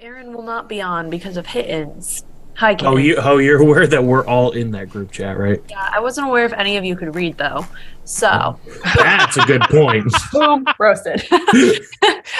Aaron will not be on because of hit-ins. Hi, Kenny. You're aware that we're all in that group chat, right? Yeah, I wasn't aware if any of you could read, though. So, That's a good point. boom, roasted.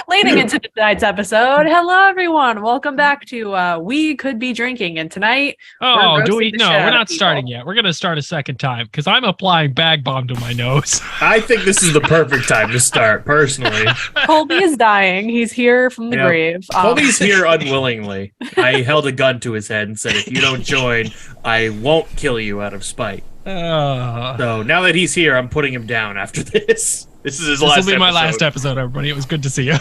Leading into tonight's episode, hello, everyone. Welcome back to We Could Be Drinking. And tonight, Oh, do we? roasting the No, shit we're out of not people. starting yet. We're going to start a second time because I'm applying bag bomb to my nose. I think this is the perfect time to start, personally. Colby is dying. He's here from the Yep. grave. Colby's here unwillingly. I held a gun to his head and said, if you don't join, I won't kill you out of spite. So now that he's here, I'm putting him down after this. This is his This last will be my last episode. episode, everybody. It was good to see you.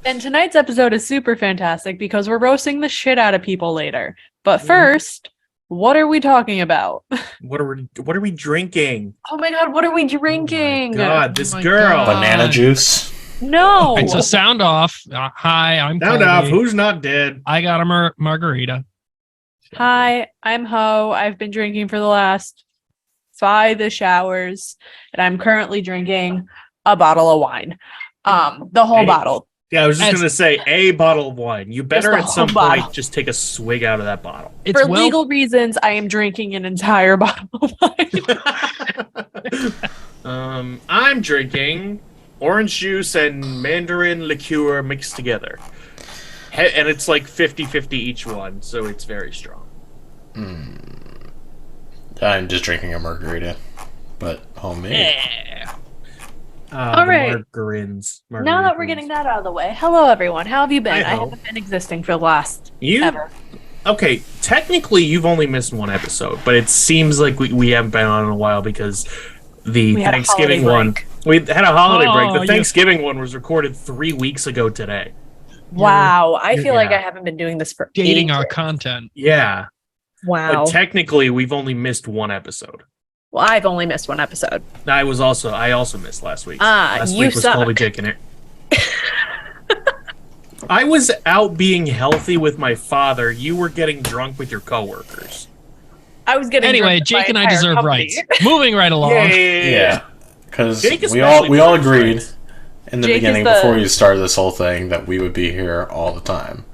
And tonight's episode is super fantastic because we're roasting the shit out of people later. But first, what are we talking about? What are we drinking? Oh my god, what are we drinking? God, this Oh my girl. God. Banana juice. No. All right, so sound off. Hi, I'm Sound Colby. off. Who's not dead? I got a margarita. Hi, I'm Ho. I've been drinking for the last 5-ish hours, and I'm currently drinking a bottle of wine. The whole Hey. bottle. Yeah, I was just As- going to say a bottle of wine. You better the at some whole point bottle. just take a swig out of that bottle. It's For well, legal reasons, I am drinking an entire bottle of wine. I'm drinking orange juice and mandarin liqueur mixed together. And it's like 50-50 each one, so it's very strong. I'm just drinking a margarita, but homemade. yeah. All right. Margarins. Now that we're getting that out of the way, hello everyone. How have you been? Hi, I Ho. haven't been existing for the last You ever. Okay, technically you've only missed one episode, but it seems like we haven't been on in a while because the We had a Thanksgiving holiday one. break. We had a holiday break. Oh, The you- Thanksgiving one was recorded 3 weeks ago today. Wow, I feel like yeah. I haven't been doing this for Dating our ages. content. Yeah, Wow. but technically we've only missed one episode. Well, I've only missed one episode. I also missed last week. Ah, Last you week was suck. Colby Jake and it. I was out being healthy with my father. You were getting drunk with your coworkers. I was getting Anyway, drunk with Jake my and I entire deserve company. rights. Moving right along. Yeah, because Jake we all especially agreed deserves in the Jake is beginning the- before you started this whole thing that we would be here all the time,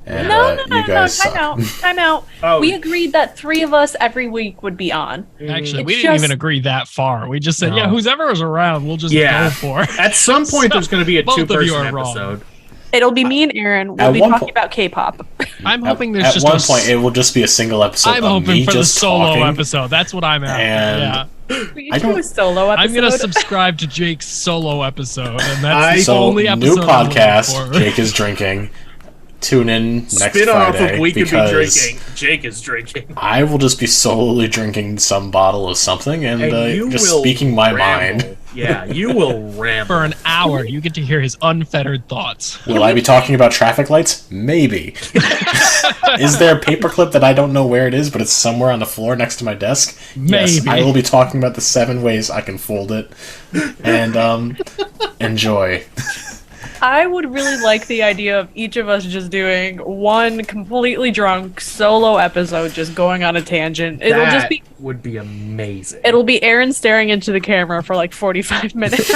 and No, you guys time suck. out, time out. Oh, We agreed that 3 of us every week would be on. Actually, It's we didn't just- even agree that far. We just said, No. yeah, whoever is around, we'll just Yeah. go for. At some point, So, there's going to be a both of you two-person are wrong. episode. It'll be me and Aaron. We'll At be one talking po- about K-pop. I'm hoping there's At just one a point, it will just be a single episode I'm of hoping me for the just solo talking. episode. That's what I'm after. And- Yeah. We I should do don't- a solo episode. I'm gonna subscribe to Jake's solo episode, and that's I- the So, only episode. new I'm looking podcast. for. Jake is drinking. Tune in next Spin-off Friday of We Could Be because Drinking. Jake is drinking. I will just be solely drinking some bottle of something and, You just will speaking my ramble. mind. Yeah, you will ramble. For an hour, you get to hear his unfettered thoughts. Will I be talking about traffic lights? Maybe. Is there a paperclip that I don't know where it is, but it's somewhere on the floor next to my desk? Yes, Maybe. I will be talking about the 7 ways I can fold it. And enjoy. I would really like the idea of each of us just doing one completely drunk solo episode, just going on a tangent. It'll That just be would be amazing. It'll be Aaron staring into the camera for like 45 minutes.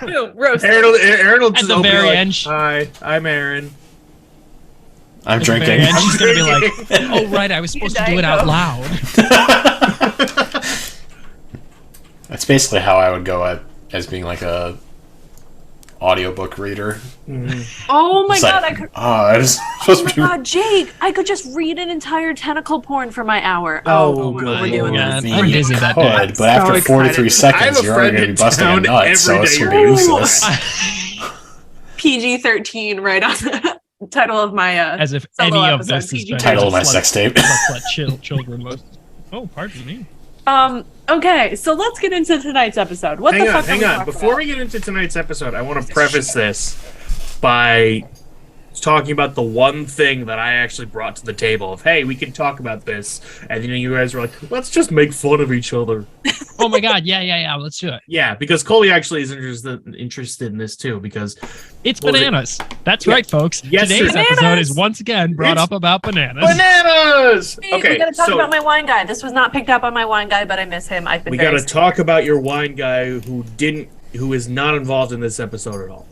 Boom, roasted. Aaron will At just the open it very like, end- Hi, I'm Aaron. I'm At the very drinking. end, she's gonna be like, drinking. "Oh right, I was supposed to do Diet it out Coke. loud." That's basically how I would go at as being like a audiobook reader. Oh my It's god, like, I could. I was Oh supposed my to be. god, Jake! I could just read an entire tentacle porn for my hour. Oh, we're good doing lord. this. I'm busy that Could, day. but after So 43 excited. I have seconds, a you're already friend going to in be busting a town nut, so every it's day. going to be useless. PG-13 right on the title of my As if Solo any of episode, this is PG. been Title of my let's sex tape. let children most. Oh, pardon me. Okay, so let's get into tonight's episode. What the fuck are we Hang on. talking Before about? we get into tonight's episode, I want to preface this by talking about the one thing that I actually brought to the table of, hey, we can talk about this. And then you guys were like, let's just make fun of each other. Oh my god, yeah. Let's do it. Yeah, because Coley actually is interested in this too, because It's What was it? bananas. That's Yeah. right, folks. Yes, Today's sir. episode Bananas! is once again brought It's up about bananas. bananas! Hey, we Okay, gotta talk so about my wine guy. This was not picked up on my wine guy, but I miss him. I've been we very got to sick. talk about your wine guy who is not involved in this episode at all.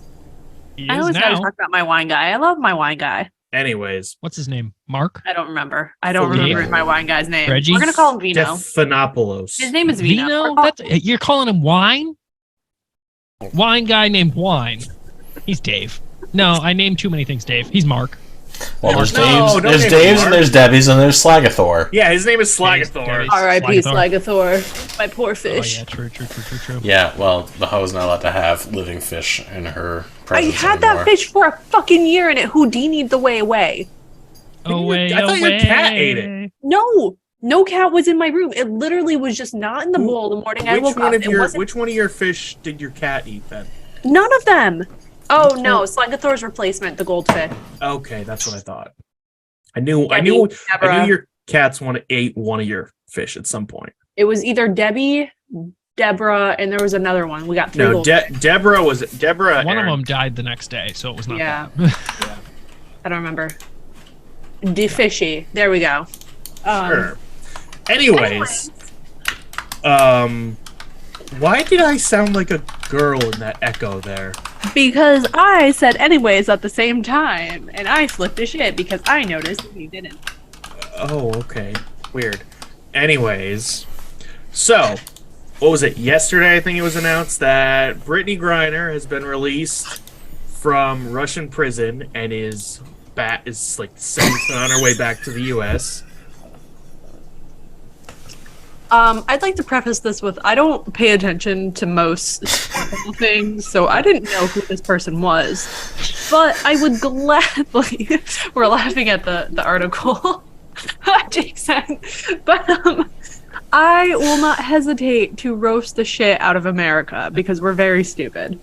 He I is always gotta now. talk about my wine guy. I love my wine guy. Anyways, What's his name? Mark? I don't remember. I don't Felipe. remember my wine guy's name. Reggie? We're gonna call him Vino. Stephanopoulos. His name is Vino. Vino? You're calling him Wine? Wine guy named Wine. He's Dave. No, I named too many things Dave. He's Mark. Well, there's No, Dave's, don't there's name Dave's, Mark. and there's Debbie's, and there's Slagathor. Yeah, his name is Dennis- Slagathor. Dennis- R.I.P. Slagathor. Slagathor. My poor Oh, fish. yeah, true. Yeah, well, the hoe's not allowed to have living fish in her I presence had anymore. that fish for a fucking year and it Houdini'd the way away. Away, I thought your cat ate it. No cat was in my room. It literally was just not in the bowl the morning I woke up. Which one of your fish did your cat eat then? None of them. Oh no, Slagathor's replacement, the goldfish. Okay, that's what I thought. I knew Deborah. your cats ate one of your fish at some point. It was either Debbie, Deborah, and there was another one. We got three. No, goldfish. Deborah. One Aaron. of them died the next day, so it was not Yeah. bad. I don't remember. Fishy. There we go. Sure. Anyways, why did I sound like a girl in that echo there? Because I said anyways at the same time, and I flipped a shit because I noticed and you didn't. Oh, okay. Weird. Anyways, so what was it? Yesterday, I think it was announced that Brittany Griner has been released from Russian prison and is like safe on her way back to the U.S. I'd like to preface this with I don't pay attention to most things, so I didn't know who this person was. But I would gladly we're laughing at the article Jake sent. But I will not hesitate to roast the shit out of America because we're very stupid.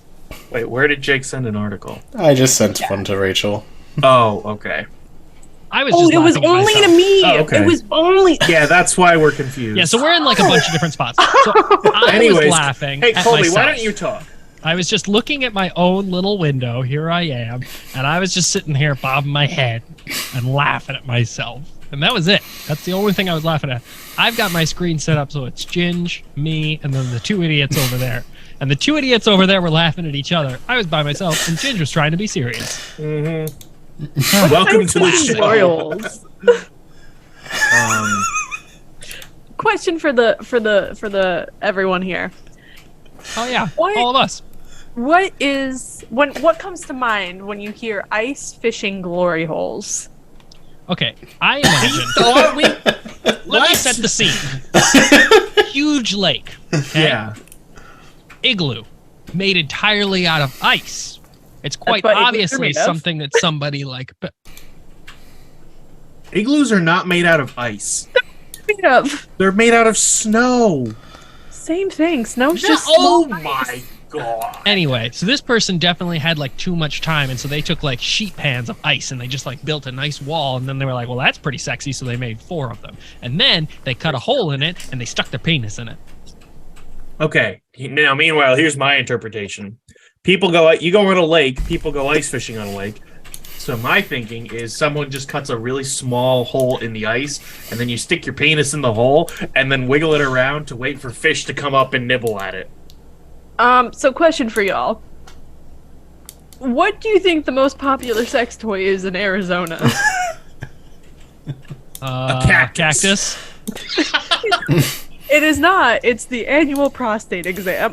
Wait, where did Jake send an article? I just sent one to Rachel. Oh, okay. I was Oh, just it was laughing at only myself. to me. Oh, okay. It was only Yeah, that's why we're confused. Yeah, so we're in like a bunch of different spots. So I Anyways, was laughing hey, at Colby, myself. why don't you talk? I was just looking at my own little window. Here I am. And I was just sitting here bobbing my head and laughing at myself. And that was it. That's the only thing I was laughing at. I've got my screen set up so it's Ginge, me, and then the two idiots over there. And the two idiots over there were laughing at each other. I was by myself, and Ginge was trying to be serious. Mm-hmm. Welcome to the show. tutorials. Question for the everyone here. Oh yeah, What? all of us. What comes to mind when you hear ice fishing glory holes? Okay, I imagine. Thought we Let me set the scene. Huge lake. Okay? Yeah. Igloo, made entirely out of ice. It's quite what igloos are obviously made of. something that somebody like. Igloos are not made out of ice. Made of They're made out of snow. same thing. Snow's just Oh small my ice. god. Anyway, so this person definitely had like too much time, and so they took like sheet pans of ice and they just like built a nice wall, and then they were like, well, that's pretty sexy, so they made 4 of them. And then they cut a hole in it and they stuck their penis in it. Okay. Now, meanwhile, here's my interpretation. You go on a lake, people go ice fishing on a lake. So my thinking is someone just cuts a really small hole in the ice, and then you stick your penis in the hole, and then wiggle it around to wait for fish to come up and nibble at it. So question for y'all. What do you think the most popular sex toy is in Arizona? A cactus. It is not. It's the annual prostate exam.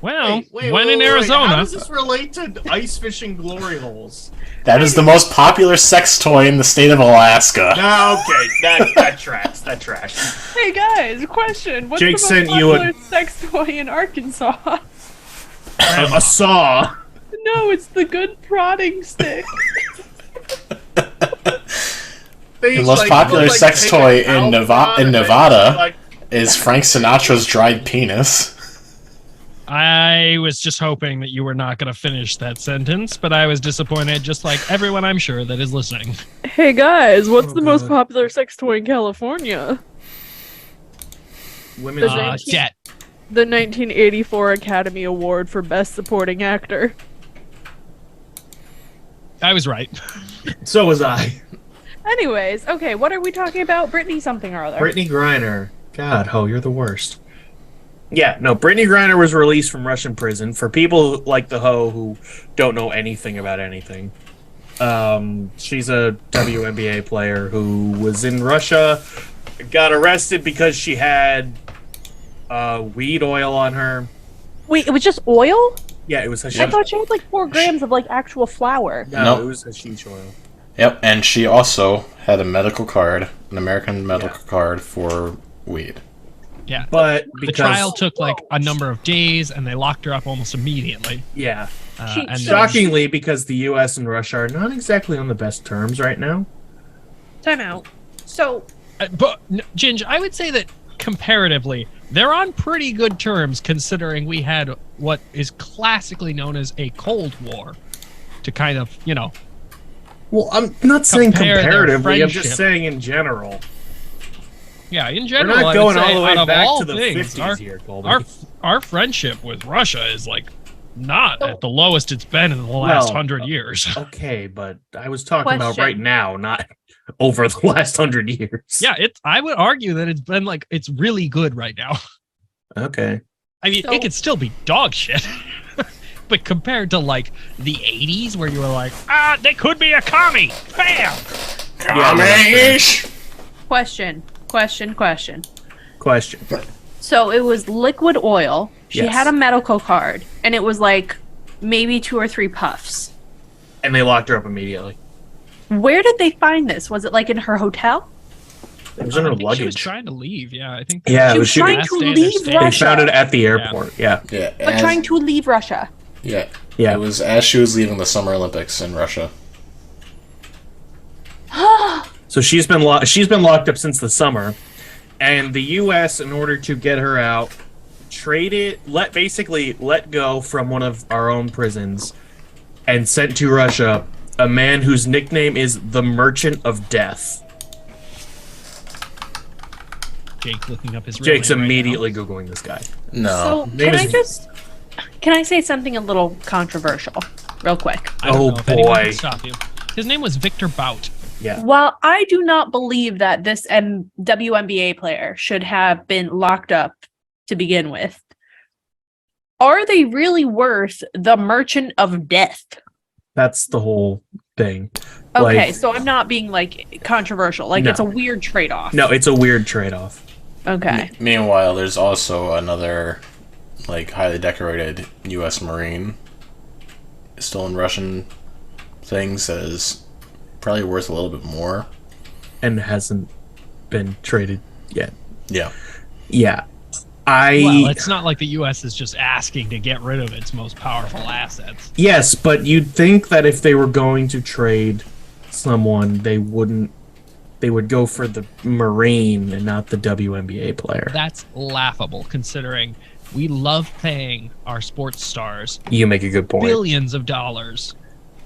Well, Wait, when in How Arizona, does this relate to ice fishing glory holes? That is the most popular sex toy in the state of Alaska. No, okay, that tracks. That tracks. Hey guys, question. What's Jake the most sent you a- popular sex toy in Arkansas? A saw. No, it's the good prodding stick. The most popular sex toy in Nevada is Frank Sinatra's dried penis. I was just hoping that you were not going to finish that sentence, but I was disappointed, just like everyone I'm sure that is listening. Hey guys, what's Oh, the most God. popular sex toy in California? Women's Debt. The 1984 Academy Award for Best Supporting Actor. I was right. So was I. Anyways, okay, what are we talking about? Brittany something or other. Brittany Griner God, Ho, you're the worst. Yeah, no, Brittany Griner was released from Russian prison. For people like the Ho who don't know anything about anything, she's a WNBA player who was in Russia, got arrested because she had weed oil on her. Wait, it was just oil? Yeah, it was I hashish. thought she had like 4 grams of like actual flour. No, No. it was hashish oil. Yep, and she also had a medical card, an American medical card for weed. Yeah. But The because trial took like a number of days, and they locked her up almost immediately. yeah, She- And then- shockingly, because the U.S. and Russia are not exactly on the best terms right now. Time out. So, Ginge, I would say that comparatively, they're on pretty good terms considering we had what is classically known as a Cold War to kind of, Well, I'm not saying Compare their comparatively. I'm friendship. just saying in general. yeah, in We're general, not I going would say all the way out of back all to the things, 50s here, Colby. our friendship with Russia is like not at the lowest it's been in the last 100 years. Okay, but I was talking about Question. right now, not over the last 100 years. Yeah, I would argue that it's been like it's really good right now. Okay. I mean, So- it could still be dog shit. But compared to like the 80s where you were like, they could be a commie. Bam! question. Question. So it was liquid oil. She Yes. had a medical card, and it was like maybe 2 or 3 puffs. And they locked her up immediately. Where did they find this? Was it like in her hotel? It was in her I think she was luggage. trying to leave. Yeah, I think. Yeah, She it was was she trying last to day of leave their stay. They Russia. found it at the airport. Yeah. Yeah, But trying to leave Russia. yeah, Yeah. It was as she was leaving the Summer Olympics in Russia. So she's been locked up since the summer, and the U.S. in order to get her out, basically let go from one of our own prisons, and sent to Russia a man whose nickname is the Merchant of Death. Jake looking up his. real Jake's name right now. immediately googling this guy. No, So name can I say something a little controversial, real quick? I don't Oh, know if anyone boy. can stop you. His name was Victor Bout. Yeah. While I do not believe that this WNBA player should have been locked up to begin with, are they really worth the Merchant of Death? That's the whole thing. Okay, Like- so I'm not being like controversial. Like No. it's a weird trade-off. No, it's a weird trade-off. Okay. Meanwhile, there's also another, like, highly decorated U.S. Marine still in Russian things that is probably worth a little bit more. And hasn't been traded yet. Yeah. Yeah. Well, it's not like the U.S. is just asking to get rid of its most powerful assets. Yes, but you'd think that if they were going to trade someone, they would go for the Marine and not the WNBA player. That's laughable, considering we love paying our sports stars You make a good point. billions of dollars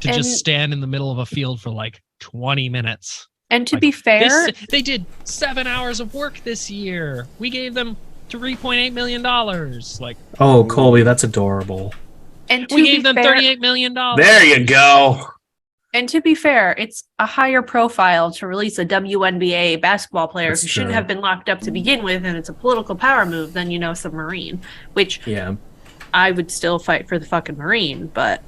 to And- just stand in the middle of a field for like 20 minutes. And to Like, be fair, They did 7 hours of work this year. We gave them $3.8 million. Like, Oh, Colby, that's adorable. and to we be gave them fair, $38 million. There you go. and to be fair, it's a higher profile to release a WNBA basketball player That's who shouldn't true. have been locked up to begin with, and it's a political power move than some Marine, which Yeah. I would still fight for the fucking Marine. But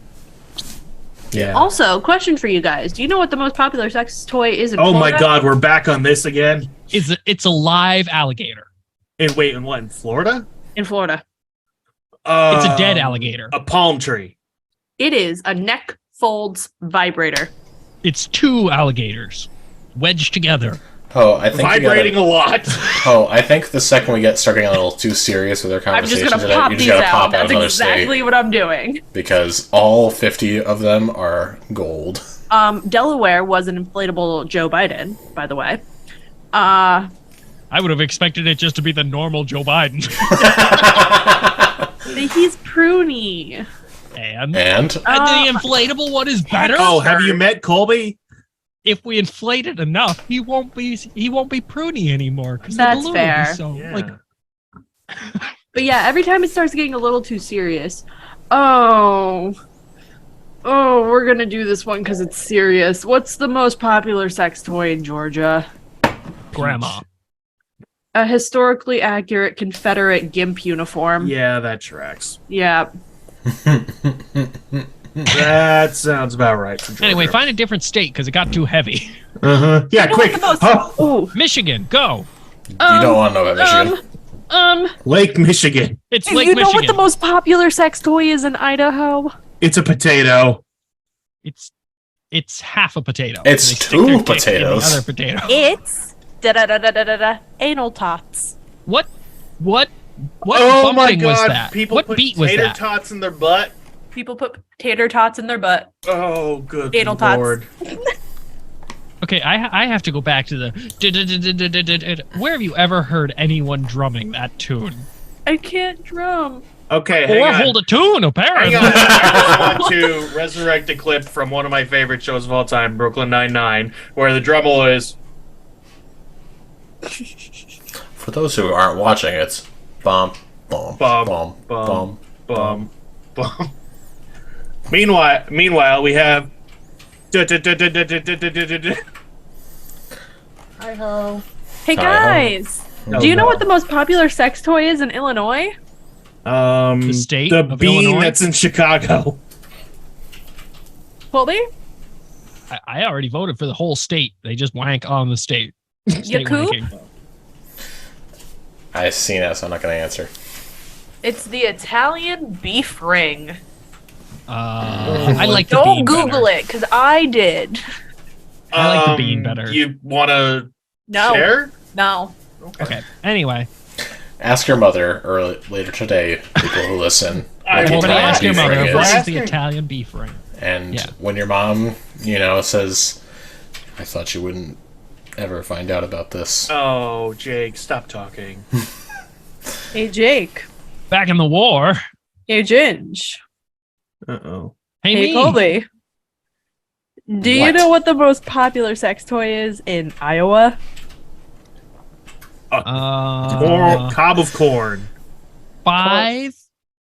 Yeah. also, question for you guys: do you know what the most popular sex toy is in Oh my Florida? God, we're back on this again. It's a live alligator. And wait, in what? In Florida? In Florida, It's a dead Um, alligator. A palm tree. it is a neck folds vibrator. It's 2 alligators wedged together. Oh, I think Vibrating a lot. I think the second we start getting a little too serious with our I'm just conversations, gonna pop you these just gotta out. pop out That's another exactly state what I'm doing. because all 50 of them are gold. Delaware was an inflatable Joe Biden, by the way. I would have expected it just to be the normal Joe Biden. He's pruny. And And the inflatable one is better. Oh, have you met Colby? If we inflate it enough, he won't be pruny anymore. 'Cause the That's balloon will be fair. So, Yeah. like, But yeah, every time it starts getting a little too serious, oh, we're gonna do this one because it's serious. What's the most popular sex toy in Georgia? grandma. A historically accurate Confederate GIMP uniform. Yeah, that tracks. Yeah. That sounds about right. For Georgia. Anyway, find a different state because it got too heavy. Uh-huh. Yeah, quick. Oh, Michigan, go. You don't want to know about Michigan. Lake Michigan. It's Do Lake you know Michigan. what the most popular sex toy is in Idaho? It's a potato. It's half a potato. It's They stick two their dick in potatoes. The other potato. It's anal tots. What Oh my bumping was god! that? People What put beat was tater that? tots in their butt. People put tater tots in their butt. Oh, good Anal tots. lord! Okay, I have to go back to the. Where have you ever heard anyone drumming that tune? I can't drum. Okay, hang Or on. hold a tune, apparently. Hang on. I just want to resurrect a clip from one of my favorite shows of all time, Brooklyn Nine-Nine, where the drum roll is. For those who aren't watching, it's bump, bump, Bum, bump, bum, bump, bum, bum. Meanwhile, we have. Hi-ho. Hey Hi-ho. guys, Oh, do you know no. what the most popular sex toy is in Illinois? The state the of bean Illinois? that's in Chicago. Colby? I already voted for the whole state. They just wank on the state. State Yaku? wanking. I've seen it, so I'm not going to answer. It's the Italian beef ring. I like the Don't bean Google better. it, because I did. I like the bean better. You want to No. share? No. Okay. Anyway, Ask your mother later today, people who listen. I what will everybody Italian ask your beef mother ring what is. is the Italian beef ring. And Yeah. when your mom, says, I thought you wouldn't ever find out about this. Oh, Jake, stop talking. Hey, Jake. Back in the war. Hey, Ginge. Uh-oh. Hey, Hey, me. Colby. Do you What? know what the most popular sex toy is in Iowa? Cob of corn.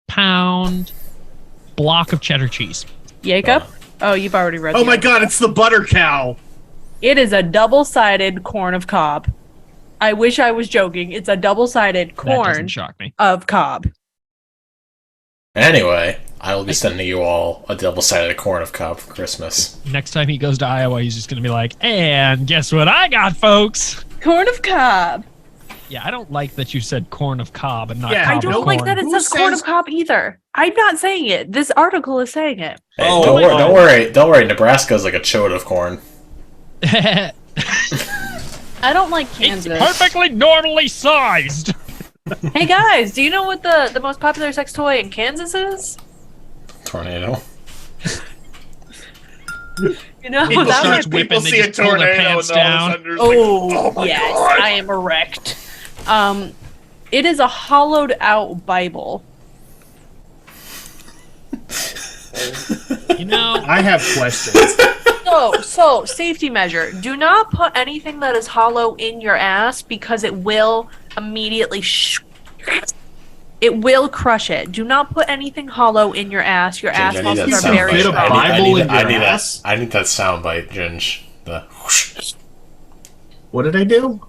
5-pound block of cheddar cheese. Jacob? Oh, you've already read Oh the my answer. god, it's the butter cow. It is a double-sided corn of cob. I wish I was joking. It's a double-sided That corn doesn't shock me. of cob. Anyway, I will be sending you all a double-sided corn of cob for Christmas. Next time he goes to Iowa, he's just going to be like, and guess what I got, folks? Corn of cob. Yeah, I don't like that you said corn of cob and not Yeah, cob I of don't corn. like that it Who says corn says- of cob either. I'm not saying it. This article is saying it. Hey, Oh, don't, worry, oh. don't worry. Nebraska's like a chode of corn. I don't like It's Kansas. perfectly normally sized. Hey guys, do you know what the most popular sex toy in Kansas is? Tornado. You know, People, that starts would whipping, people they see a just pull their tornado pants and all down. of a sudden there's like, Oh, my yes, God. I am erect. It is a hollowed out Bible. You know, I have questions. So safety measure: do not put anything that is hollow in your ass because it will immediately. It will crush it. Do not put anything hollow in your ass. Your ass Ginge, I need muscles that are very soundbite. strong. Bible in your that. ass? I need that soundbite, Ginge. The whoosh. What did I do?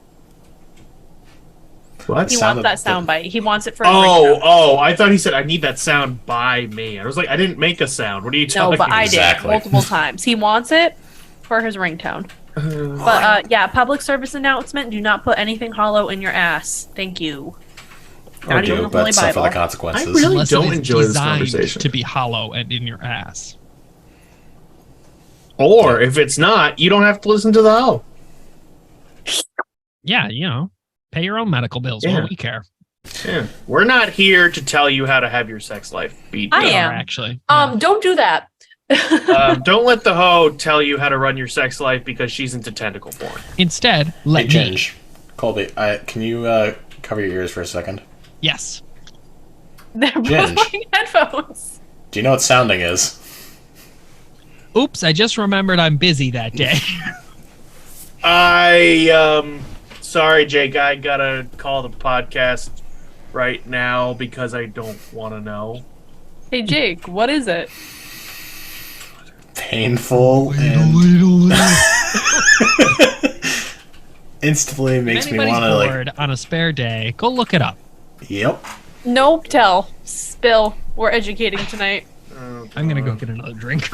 What? He Sound wants that of- soundbite. He wants it for his Oh, ringtone. I thought he said I need that sound by me. I was like, I didn't make a sound. What are you No, talking but I did Exactly. multiple times. He wants it for his ringtone. But yeah, public service announcement: do not put anything hollow in your ass. Thank you. Or Not even do, the but Holy suffer the Bible. consequences. I really unless don't it is enjoy this designed conversation. to be hollow and in your ass. Or if it's not, you don't have to listen to the hoe. Yeah, you know, pay your own medical bills. Yeah. What do we care? Yeah. We're not here to tell you how to have your sex life be I done. am. Actually. Don't do that. Don't let the hoe tell you how to run your sex life because she's into tentacle porn. Instead, Hey, let me. Ginge. Colby, can you cover your ears for a second? Yes. They're both Ginge. wearing headphones. Do you know what sounding is? Oops, I just remembered I'm busy that day. Sorry, Jake, I gotta call the podcast right now because I don't want to know. Hey Jake, what is it? Painful and instantly If makes me anybody's want to like. bored on a spare day, go look it up. Yep. Nope, tell. Spill. We're educating tonight. I'm gonna go get another drink.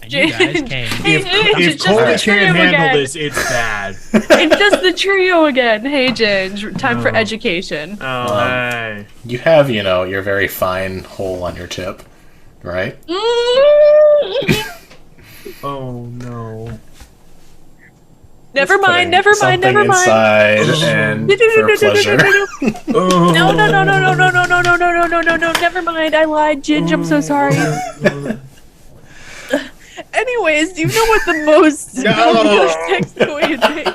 And you guys came. Hey, If it's just Colby the trio can't handle again. this, it's bad. It's just the trio again. Hey, Ginge. Time for education. Oh, hey. You have, your very fine hole on your tip, right? Oh, no. Never mind, Putting never mind, something never mind. inside and for pleasure. Oh. No, no, no, no, no, no, no, no, no, no, no, no, no, no. Never mind. I lied, Ginge. I'm so sorry. Anyways, do you know what the most No. sex toy is made?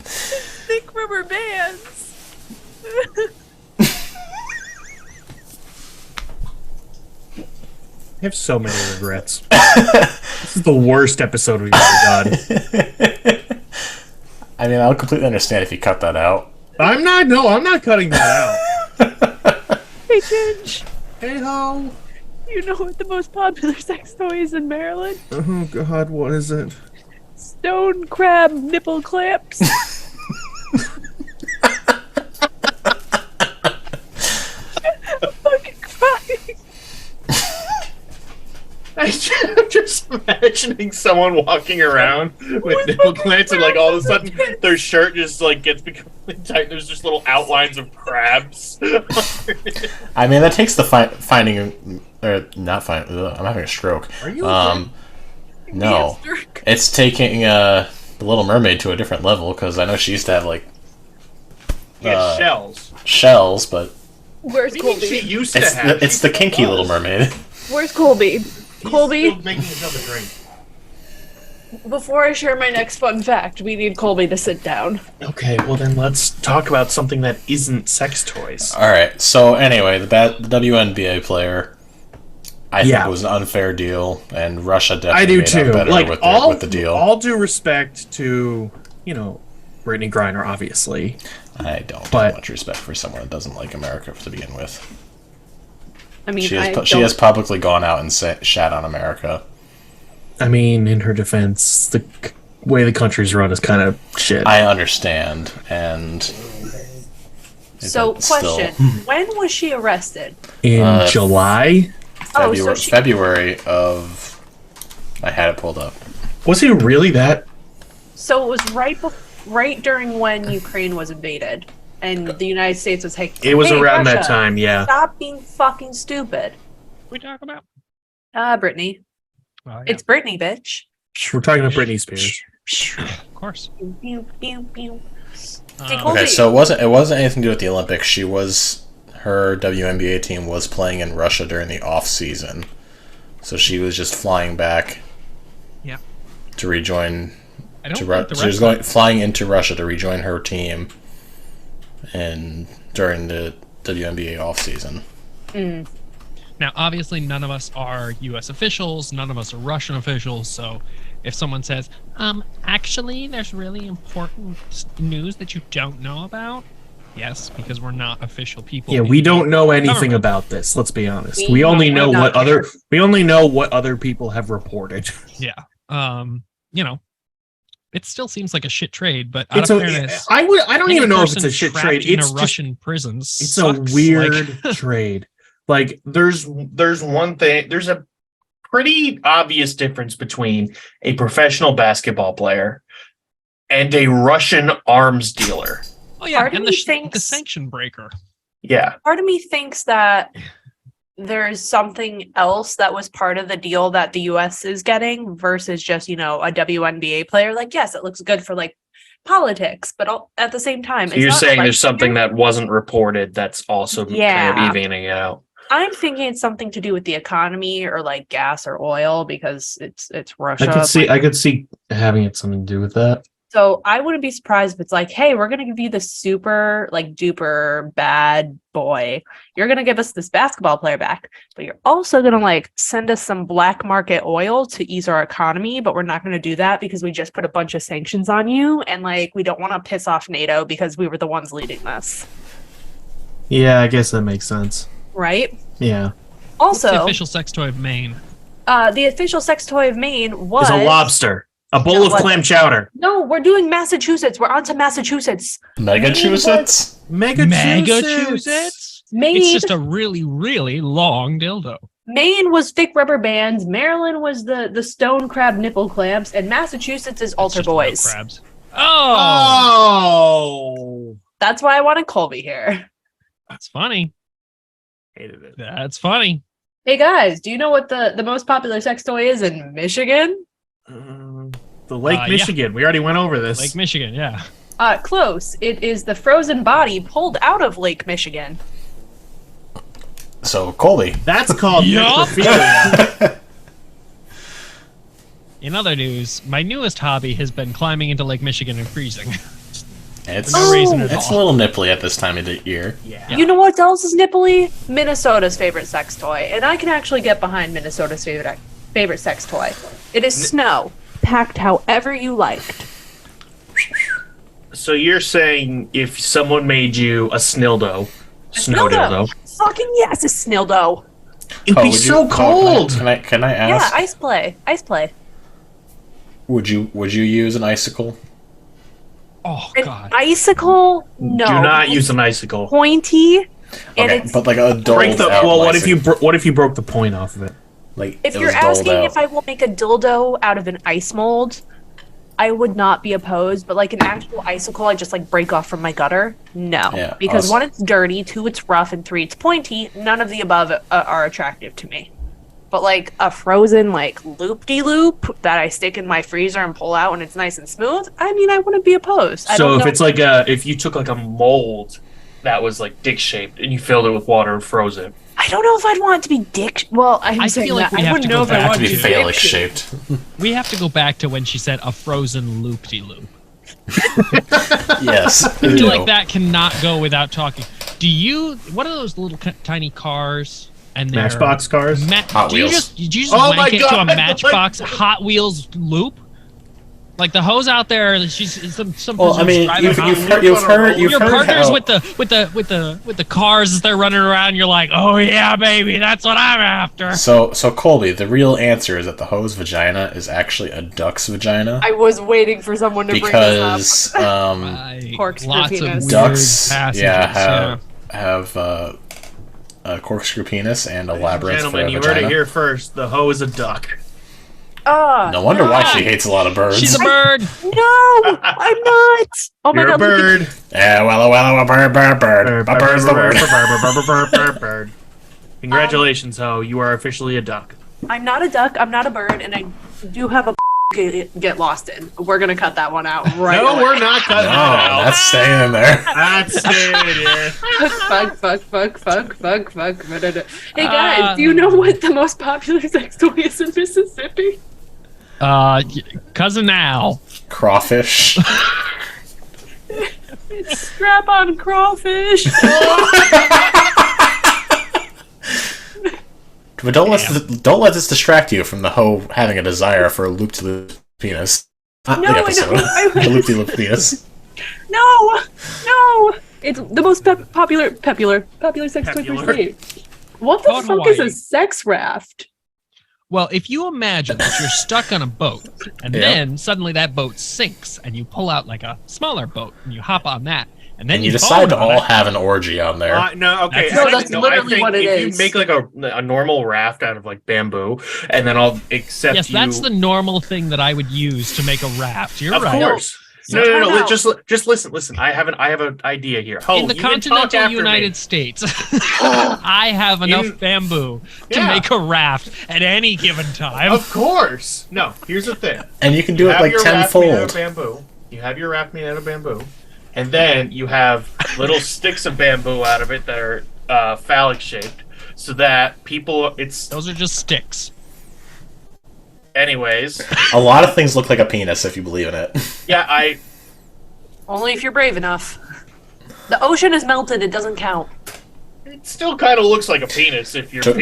Thick rubber bands. I have so many regrets. This is the worst episode we've ever done. I mean, I'll completely understand if you cut that out. I'm not cutting that out. Hey, Ginge. Hey ho. You know what the most popular sex toy is in Maryland? Oh god, what is it? Stone crab nipple clamps. I'm fucking crying. I'm just imagining someone walking around with nipple clamps and like all of a sudden their shirt just like gets becoming tight. There's just little outlines of crabs. I mean, that takes the finding, or not find. I'm having a stroke. Are you okay? No, it's taking the Little Mermaid to a different level because I know she used to have like Yeah, shells. shells, but Where's What do you mean she Colby? used to it's have? it's the kinky Little Mermaid. Where's Colby? Colby, Still making another drink. before I share my next fun fact, we need Colby to sit down. Okay, well then let's talk about something that isn't sex toys. All right. So anyway, the WNBA player, I think Yeah. it was an unfair deal, and Russia I definitely do made too. out better Like with the deal. all due respect to Brittany Griner, obviously. I don't but- have much respect for someone that doesn't like America to begin with. I mean, She has publicly gone out and shat on America. I mean, in her defense, the way the country's run is kind of shit. I understand, and So, but still, question: when was she arrested? in July, Oh, February, so she- February of. I had it pulled up. was it really that? So it was right during when Ukraine was invaded, and the United States was like, It was "Hey, around that Russia, time, yeah. Stop being fucking stupid." What we talk about? Brittany. Oh, yeah, It's Brittany, bitch. We're talking about Britney Spears. of course. Pew, pew, pew, pew. Hey, Um, Colby. Okay, so it wasn't anything to do with the Olympics. Her WNBA team was playing in Russia during the off season, so she was just flying back. Yeah. To rejoin. I don't To think the she was rest flying into Russia to rejoin her team, and during the WNBA off season. Now, obviously, none of us are U.S. officials. None of us are Russian officials. So, if someone says, actually, there's really important news that you don't know about, yes, because we're not official people. Yeah, in we don't know anything government. about this. Let's be honest. We We only know don't what care. other people have reported. Yeah. It still seems like a shit trade, but It's out of a, fairness, I don't any even know if it's person a shit trapped trade. in It's a just Russian prison. it's sucks. a weird Like, trade. Like there's one thing. There's a pretty obvious difference between a professional basketball player and a Russian arms dealer. oh yeah, Part of and me the thinks- sanction breaker. Yeah. Part of me thinks that there's something else that was part of the deal that the US is getting versus just, a WNBA player. Like, yes, it looks good for like politics, but at the same time, So it's you're not saying like- there's something that wasn't reported that's also kind Yeah. of evening it out. I'm thinking it's something to do with the economy or like gas or oil because it's Russia. I could see having it something to do with that. So I wouldn't be surprised if it's like, hey, we're gonna give you this super like duper bad boy. You're gonna give us this basketball player back, but you're also gonna like send us some black market oil to ease our economy. But we're not gonna do that because we just put a bunch of sanctions on you, and like we don't want to piss off NATO because we were the ones leading this, Yeah, I guess that makes sense. right? Yeah. What's the Also, official sex toy of Maine? the official sex toy of Maine was It's a lobster. A bowl of clam chowder. No, we're doing Massachusetts. We're on to Massachusetts. Megachusetts? Megachusetts? Maine, It's just a really, really long dildo. Maine was thick rubber bands. Maryland was the stone crab nipple clamps, and Massachusetts is altar It's just milk boys. crabs. Oh, Oh. That's why I wanted Colby here. that's funny. Hated it. That's funny. Hey guys, do you know what the most popular sex toy is in Michigan? The Lake Yeah. Michigan. We already went over this. Lake Michigan, yeah. Close. It is the frozen body pulled out of Lake Michigan. So, Colby. That's called Yup. necrophilia. In other news, my newest hobby has been climbing into Lake Michigan and freezing. It's, For no reason at it's a all. little nipply at this time of the year. Yeah. You know what else is nipply? Minnesota's favorite sex toy, and I can actually get behind Minnesota's favorite sex toy. It is snow, packed however you liked. So you're saying if someone made you a snildo, snow dildo, Fucking yes, a snildo. it'd be would so you- cold. Can I Yeah, ask? ice play. Would you use an icicle? Oh, An God. icicle? No. Do not use an icicle. Pointy. And Okay, it's, but like a dull. Break the. Well, what if you broke the point off of it? like if it you're was dulled asking out? if I will make a dildo out of an ice mold, I would not be opposed. But like an actual icicle, I just like break off from my gutter. No, Yeah, because us- 1, it's dirty. 2, it's rough, and 3, it's pointy. None of the above are attractive to me. But like a frozen like loop-de-loop that I stick in my freezer and pull out when it's nice and smooth, I mean, I wouldn't be opposed. I So don't if know- it's like if you took like a mold that was like dick shaped and you filled it with water and froze it. I don't know if I'd want it to be dick. Well, I'm I saying feel like that. we I have wouldn't to know go if I It have back to wanted be to phallic dick shape. shaped. We have to go back to when she said a frozen loop-de-loop. Yes. I feel like that cannot go without talking. What are those little tiny cars? And they're- Matchbox cars. Hot do you Wheels. Did you just Oh my wank it to a God, Matchbox Hot Wheels loop? Like the hose out there, she's some. Well, I person's mean, driving you've around. heard Your partners how, with the cars as they're running around. You're like, oh yeah, baby, that's what I'm after. So Colby, the real answer is that the hose vagina is actually a duck's vagina I was waiting for someone to bring this because Right. Corkscrew Lots of penis. weird ducks, passages, have a corkscrew penis and a labyrinth for Gentlemen, a you heard it vagina. here first. The hoe is a duck. up. No wonder why she hates a lot of birds. She's a bird. No, I'm not. Oh my You're a god, look at- bird. Yeah, well, a bird. A bird's the word. Bird. Congratulations, hoe. You are officially a duck. I'm not a duck. I'm not a bird, and I do have a get lost in. We're gonna cut that one out right No, away. we're not No, cutting that out. that's staying in there. That's it. Yeah. fuck. Hey guys, do you know what the most popular sex toy is in Mississippi? Cousin Al. Crawfish. It's strap-on crawfish. But don't let this distract you from the hoe having a desire for a loop-to-loop penis. Not No, the I episode. know. The loop-to-loop penis. No. It's the most popular sex toy Popular. for me. What the Go to fuck is a Hawaii. sex raft? Well, if you imagine that you're stuck on a boat, and Yeah. then suddenly that boat sinks, and you pull out like a smaller boat, and you hop on that, and then And you fall decide to on all it. have an orgy on there. No, okay. No, I that's think- literally I think what it if is. you make like a normal raft out of like bamboo, and then I'll accept Yes, you. that's the normal thing that I would use to make a raft. You're Of right. course. No, No. time out. Just listen. I have an idea here. Oh, In the you can talk continental after United me. States, I have enough In- bamboo to Yeah. make a raft at any given time. Of course. No. Here's the thing. And you can do You it have like your raft made out of tenfold. bamboo. You have your raft made out of bamboo, and then you have little sticks of bamboo out of it that are phallic shaped, so that people. Those are just sticks. Anyways. A lot of things look like a penis if you believe in it. Yeah, Only if you're brave enough. The ocean is melted. It doesn't count. It still kind of looks like a penis if you're. To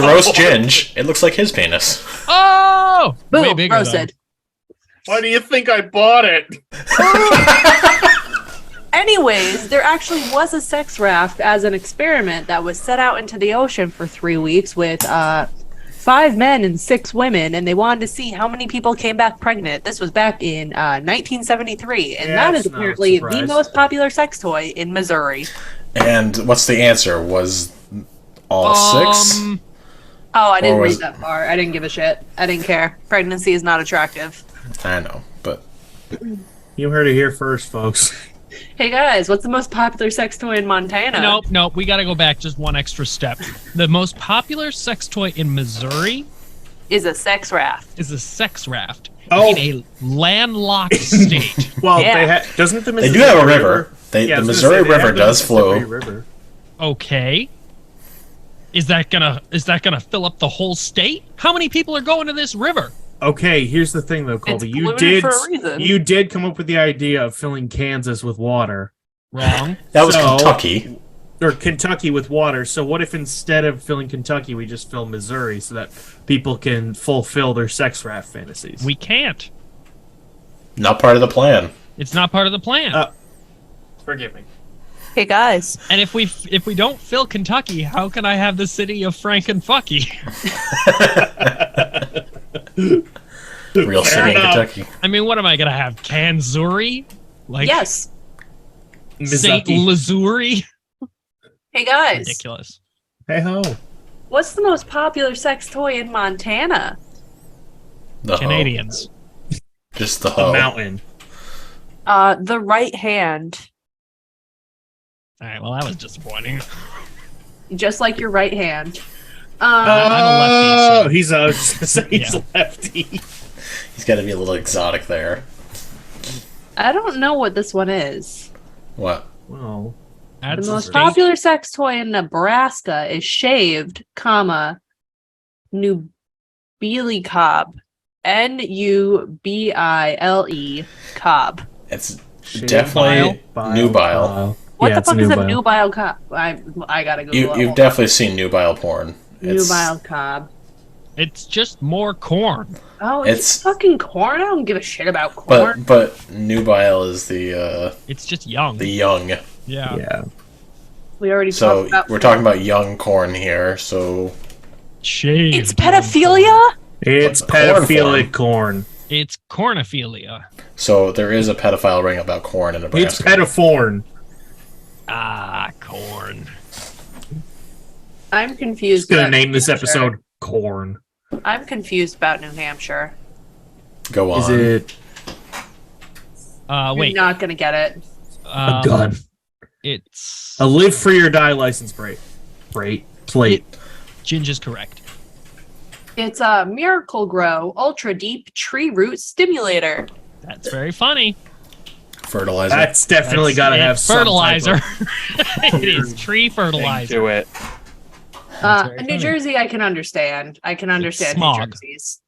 roast Ginge, it looks like his penis. Oh! Way Boom, bigger, roasted. Why do you think I bought it? Anyways, there actually was a sex raft as an experiment that was set out into the ocean for 3 weeks with 5 men and 6 women, and they wanted to see how many people came back pregnant. This was back in 1973, and that is That's not a apparently the surprise. most popular sex toy in Missouri. And what's the answer? Was all 6? Oh, I didn't Or was- read that far. I didn't give a shit. I didn't care. Pregnancy is not attractive. I know, but You heard it here first, folks. Hey guys, what's the most popular sex toy in Montana? Nope. We got to go back just one extra step. The most popular sex toy in Missouri Is a sex raft. is a sex raft Oh. in a landlocked state. Well, Yeah. doesn't the they do Mississippi have a river. Yeah, The I was gonna Missouri say, they River have the does flow. Mississippi River. Okay. Is that gonna fill up the whole state? How many people are going to this river? Okay, here's the thing though, Colby. You polluted did for a reason. you did come up with the idea of filling Kansas with water. Wrong. That was So- Kentucky. Or Kentucky with water. So what if instead of filling Kentucky, we just fill Missouri so that people can fulfill their sex raft fantasies? We can't. Not part of the plan. It's not part of the plan. Forgive me. Hey guys. And if we don't fill Kentucky, how can I have the city of Frankenfucky? Real Fair city in enough. Kentucky. I mean, what am I gonna have? Kanzuri? Like Yes. Saint Mizuki. Lazuri? Hey guys. Ridiculous. Hey ho. What's the most popular sex toy in Montana? The hoe. Canadians. Just the The hoe. mountain. The right hand. All right. Well, that was disappointing. Just like your right hand. I'm a lefty, so- He's I was just gonna say he's Yeah. lefty. He's got to be a little exotic there. I don't know what this one is. What? Well, That's The a most state. popular sex toy in Nebraska is shaved, Nubile cob. Nubile cob. It's Shave definitely nubile. What Yeah, the it's fuck is a nubile. nubile cob? I gotta Google it. You've definitely seen nubile porn. It's, Nubile cob. It's just more corn. Oh, It's- it's fucking corn. I don't give a shit about corn. but nubile is the It's just young. young. Yeah. Yeah. We already So talked about. we're talking about young corn here. So Shaved. It's pedophilia. It's Corn pedophilic corn. It's cornophilia. there is a pedophile ring about corn in It's Nebraska. pedophorn. Ah, corn. I'm confused. Just gonna about name this New Hampshire. episode corn. I'm confused about New Hampshire. Go on. Is it Wait. You're not gonna get it. a gun? It's A live free or die license plate. Ginge is correct. It's a Miracle Grow Ultra Deep Tree Root Stimulator. That's very funny. Fertilizer? That's definitely That's- got to have it's some fertilizer. type It is tree of thing fertilizer. to it. That's very New funny. Jersey, I can understand. I can understand New smog. Jersey's.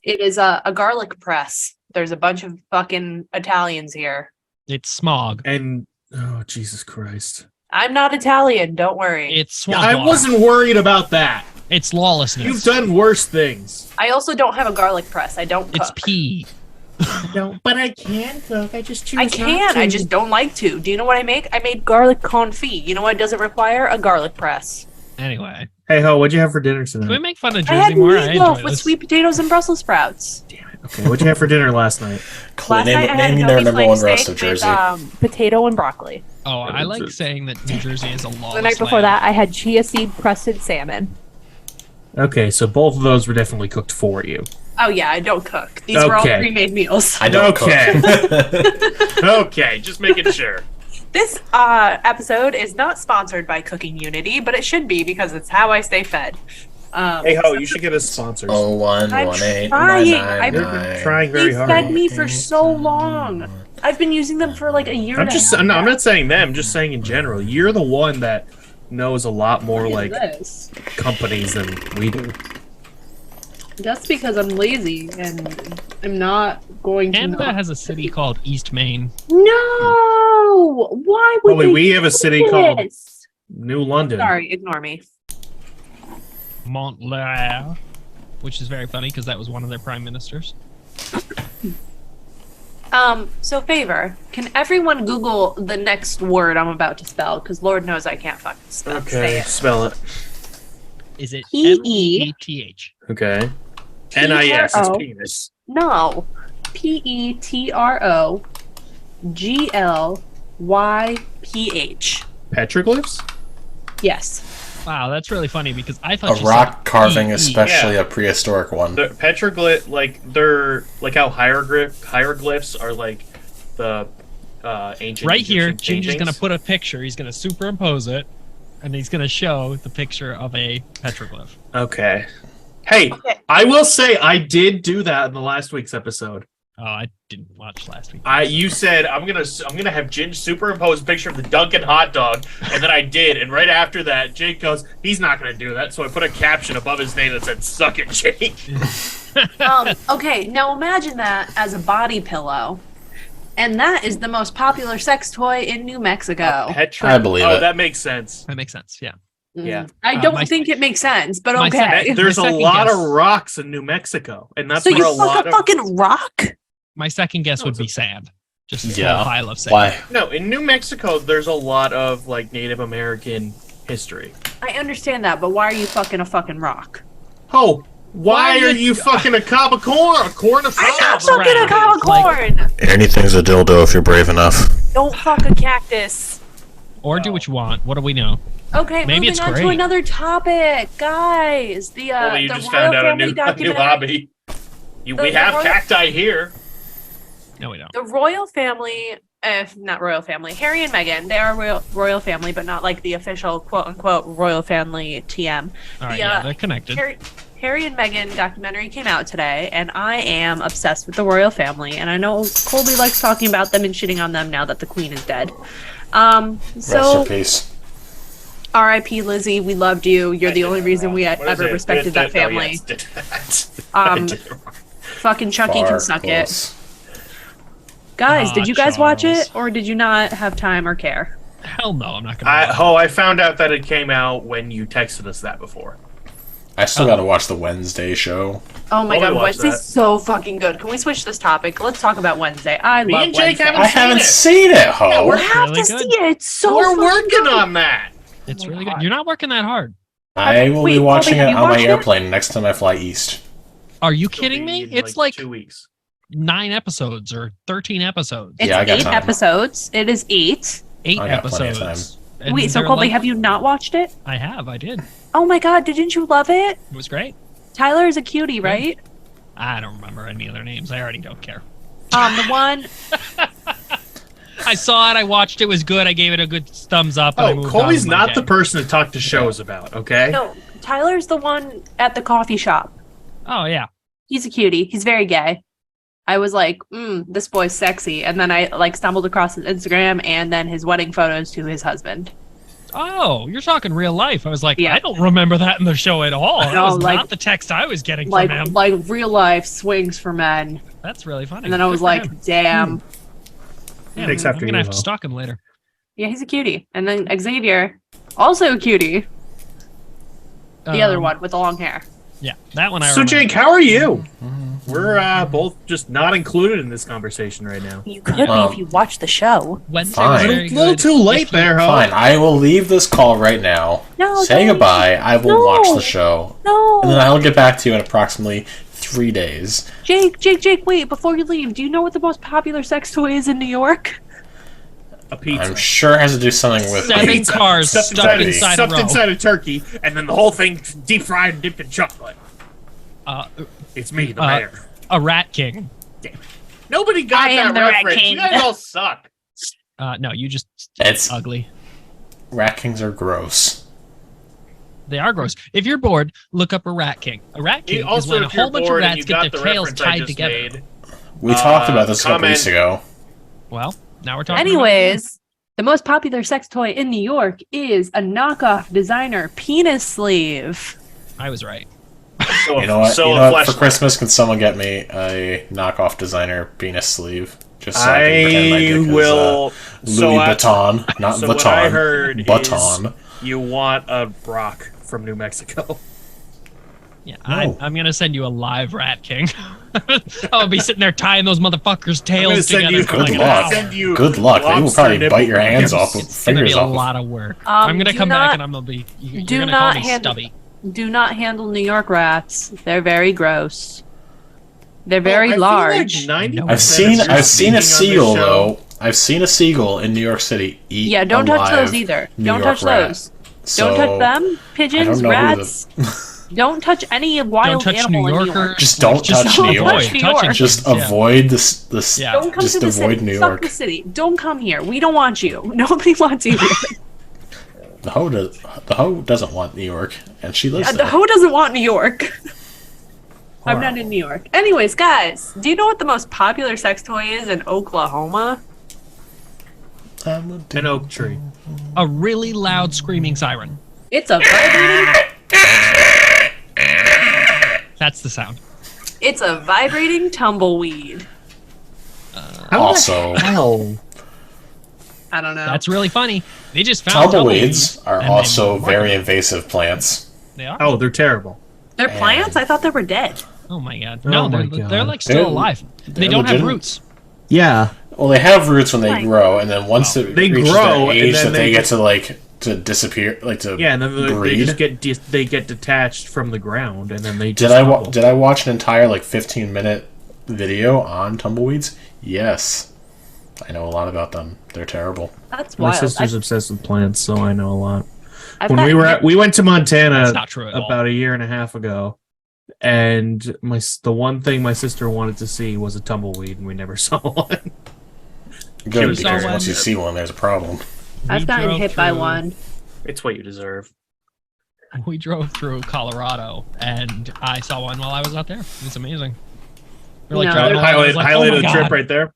It is a garlic press. There's a bunch of fucking Italians here. It's smog. And oh Jesus Christ! I'm not Italian. Don't worry. It's swamp I water. wasn't worried about that. It's lawlessness. You've done worse things. I also don't have a garlic press. I don't It's cook. pee. No, but I can cook. I just choose. I can. I just don't like to. Do you know what I make? I made garlic confit. You know what doesn't require? A garlic press. Anyway, Hey ho, what'd you have for dinner can we tonight? make fun of I Jersey had more? I meatloaf enjoy with this. sweet potatoes and Brussels sprouts. Okay, what'd you have for dinner last night? Last name night I had name a their Kobe number flank one steak roast of Jersey. with potato and broccoli. Oh, I like saying that New Jersey is a lawless The night before land. that, I had chia seed crusted salmon. Okay, so both of those were definitely cooked for you. Oh yeah, I don't cook. These were all Okay. pre-made meals. I don't Okay. cook. Okay, just making sure. This episode is not sponsored by Cooking Unity, but it should be because it's how I stay fed. Hey ho, you should get us sponsors. Oh, 01 I'm 18 trying. 999. You're trying very They hard. fed me for so long. I've been using them for like a year. I'm and a just half no, I'm now. not saying them. I'm just saying in general. You're the one that knows a lot more Look like at this. companies than we do. That's because I'm lazy and I'm not going to. Canada Know. has a city called East Maine. No! Why would Oh, wait, they we have a do city called this? New London. Sorry, ignore me. Montlair, which is very funny because that was one of their prime ministers. So favor, can everyone Google the next word I'm about to spell? Because Lord knows I can't fucking spell. Say Okay, it. spell it. Is it P-E- MEATH? Okay. NIS is P-R-O. penis. No. PETROGLYPH. Petroglyphs? Yes. Wow, that's really funny because I thought A you rock said carving, EE. especially Yeah. a prehistoric one. The petroglyph, they're like how hieroglyphs are like the ancient. Right here, Egyptian Ginger's gonna paintings. put a picture. He's gonna superimpose it, and he's gonna show the picture of a petroglyph. Okay. Hey, Okay. I will say I did do that in the last week's episode. Oh, I didn't watch last week. You said I'm gonna have Ginge superimpose a picture of the Dunkin' hot dog, and then I did. And right after that, Jake goes, "He's not gonna do that." So I put a caption above his name that said "Suck it, Jake." Okay, now imagine that as a body pillow. And that is the most popular sex toy in New Mexico. I believe Oh, it. that makes sense. That makes sense. Yeah. Yeah. I don't my- think it makes sense, but my okay. There's a second lot guess- of rocks in New Mexico, and that's So where you a lot fuck a of fucking rock? My second guess No, would it's be a- sand. Just a Yeah. small pile of sand. Why? no. In New Mexico, there's a lot of like Native American history. I understand that, but why are you fucking a fucking rock? Oh, why Why are did- you fucking a cob of corn? A corn of I'm not cob? fucking a cob of Like- corn! Anything's a dildo if you're brave enough. Don't fuck a cactus. Or do what you want. What do we know? Okay, Maybe moving it's on to great. another topic, guys. The Well, you the just Royal found out a Family new documentary. hobby. The- We the have Royal- cacti here. No, we don't. The royal family, not royal family, Harry and Meghan, they are royal family, but not like the official quote unquote royal family TM. All right, Yeah. yeah, they're connected. Harry and Meghan documentary came out today, and I am obsessed with the royal family. And I know Colby likes talking about them and shitting on them now that the Queen is dead. Rest So in peace. R.I.P. Lizzie, we loved you. You're the only reason we What is ever it? respected that Oh, family. yes, did that. Um, Did it wrong. Fucking Chucky Far can suck it. close. Guys, Ah, did you guys watch Charles. it, or did you not have time or care? Hell no, I'm not gonna. I found out that it came out when you texted us that before. I still gotta watch the Wednesday show. Oh my Totally god, watch Wednesday's that. so fucking good. Can we switch this topic? Let's talk about Wednesday. I Me love and Jake Wednesday. haven't I haven't it. seen it, ho. We we're have really to good. see it. It's so We're fucking working good. on that. It's Oh my really God. good. You're not working that hard. I will Wait, be watching Colby, have it you on my watched it? airplane next time I fly east. Are you It'll kidding be me? in, It's like 2 weeks. 9 episodes or 13 episodes. It's Yeah, I got 8 time. episodes. It is 8. 8 I got plenty of episodes. And Wait, so they're Colby, like- have you not watched it? I have. I did. Oh my god, didn't you love it? It was great. Tyler is a cutie, right? I don't remember any of their names. I already don't care. The one. I saw it. I watched it. Was good. I gave it a good thumbs up. And I Oh, moved Colby's on with my not the day. person to talk to shows about, okay? No, Tyler's the one at the coffee shop. Oh yeah. He's a cutie. He's very gay. I was like, this boy's sexy. And then I like stumbled across his Instagram and then his wedding photos to his husband. Oh, you're talking real life. I was like, Yeah. I don't remember that in the show at all. That No, was like- not the text I was getting Like from him. like real life swings for men. That's really funny. And then I Good was for like, him. damn. Yeah, Takes I'm after gonna you, have to though. stalk him later. Yeah, he's a cutie. And then Xavier, also a cutie. The other one with the long hair. Yeah, that one I So, remember. Jake, how are you? We're both just not included in this conversation right now. You could Well, be if you watched the show. Wednesday Fine. was A very little good. too late If you- there, huh? Fine, I will leave this call right now. No, Say don't. goodbye. I will No. watch the show. No. And then I will get back to you in approximately 3 days. Jake, wait, before you leave, do you know what the most popular sex toy is in New York? A pizza. I'm sure it has to do something with 7 Pizza. cars Stuffed stuck inside, inside a stuffed row. inside a turkey, and then the whole thing deep fried and dipped in chocolate. Uh, It's me, the Uh, mayor. a rat king. Nobody got I am that the Rat reference. King. You guys all suck. No, you just It's ugly. rat kings are gross. They are gross. If you're bored, look up a rat king. A rat king is Also, when a if you're whole bunch of bored and rats you get got their the tails reference I tied just together. made, We talked about this a couple comment. weeks ago. Well, now we're talking. Anyways, the most popular sex toy in New York is a knockoff designer penis sleeve. about- I was right. So, You know what? So You a know what? For fleshlight. Christmas, can someone get me a knockoff designer penis sleeve? Just so I can pretend my I dick is will. Louis so Vuitton, not so Vuitton. what I heard Vuitton. is you want a rock from New Mexico. Yeah, No. I'm gonna send you a live rat king. I'll be sitting there tying those motherfuckers' gonna tails send together you- for Good like an luck. hour. Send you Good luck. They will lobster probably nipple bite your hands rings. off with It's gonna be fingers a off. lot of work. Um, I'm gonna do come not- back and I'm gonna be. You're do gonna not call me hand- Stubby. do not handle New York rats. They're very gross. They're very I feel large. like 90% I've seen of your a speaking seagull on this show- though. I've seen a seagull in New York City eat Yeah, don't touch alive those either. New Don't York touch rat. those. So, Don't touch them. I don't Pigeons, know rats. Don't touch any wild Don't touch animal New in New Yorker. York. Just don't touch New avoid York. touching just things, yeah. avoid this. Yeah. Don't come just to the avoid city. New Fuck York. the city. Don't come here. We don't want you. Nobody wants you here. The hoe doesn't want New York, and she lives The there. hoe doesn't want New York. I'm not in New York. Anyways, guys, do you know what the most popular sex toy is in Oklahoma? An oak tree. A really loud screaming siren. It's a vibrating. That's the sound. It's a vibrating tumbleweed. Also, Hell. I don't know. That's really funny. They just found tumbleweeds are and they also market very them. invasive plants. They are. Oh, they're terrible. They're plants. I thought they were dead. Oh my god. Oh No, my they're God. like still They're- alive. They they're don't have legitimate. roots. Yeah. Well, they have roots when they Like- grow, and then once it They reaches grow, that and age then that they they get to disappear, like to Yeah, and then they breed. just get they get detached from the ground, and then they Did just I watch an entire 15-minute video on tumbleweeds? Yes, I know a lot about them. They're terrible. That's My wild. sister's obsessed with plants, so I know a lot. I've When got- we went to Montana That's not true at all. about a year and a half ago, and the one thing my sister wanted to see was a tumbleweed, and we never saw one. Good, saw because one. once you see one, there's a problem. I've We gotten drove hit by through- one. It's what you deserve. We drove through Colorado, and I saw one while I was out there. It was amazing. We were No, driving along, I was like, Highlight oh of my the trip God. right there.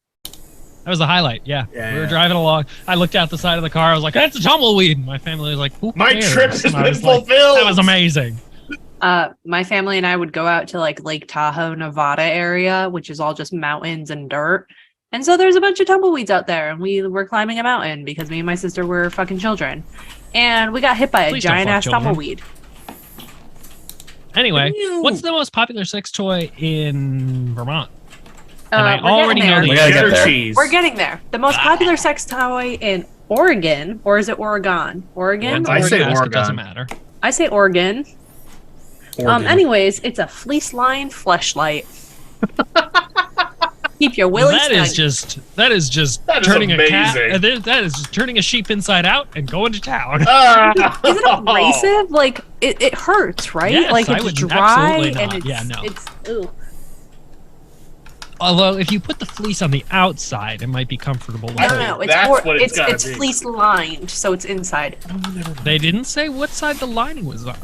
That was the highlight, yeah. Yeah, We were yeah. driving along. I looked out the side of the car. I was like, that's a tumbleweed. My family was like, who My cares? trip has And I been was like, fulfilled. that was amazing. My family and I would go out to Lake Tahoe, Nevada area, which is all just mountains and dirt. And so there's a bunch of tumbleweeds out there, and we were climbing a mountain because me and my sister were fucking children. And we got hit by a Please don't giant fuck ass children. tumbleweed. Anyway, Ew. what's the most popular sex toy in Vermont? And I We're already getting know there. the We gotta get Cheddar there. cheese. We're getting there. The most popular sex toy in Oregon, or is it Oregon? Oregon? I say It doesn't Oregon. matter. I say Oregon. Oregon. Anyways, it's a fleece line fleshlight. Keep your willy That is snug. just That is turning a cat. amazing. That is just turning a sheep inside out and going to town. Is it abrasive? Like it hurts, right? Yes, like I it's would dry absolutely and not. it's Yeah, no. it's ew. Although if you put the fleece on the outside, it might be comfortable. I don't know. It's That's more, what it's gotta it's be. fleece lined, so it's inside. They didn't say what side the lining was on.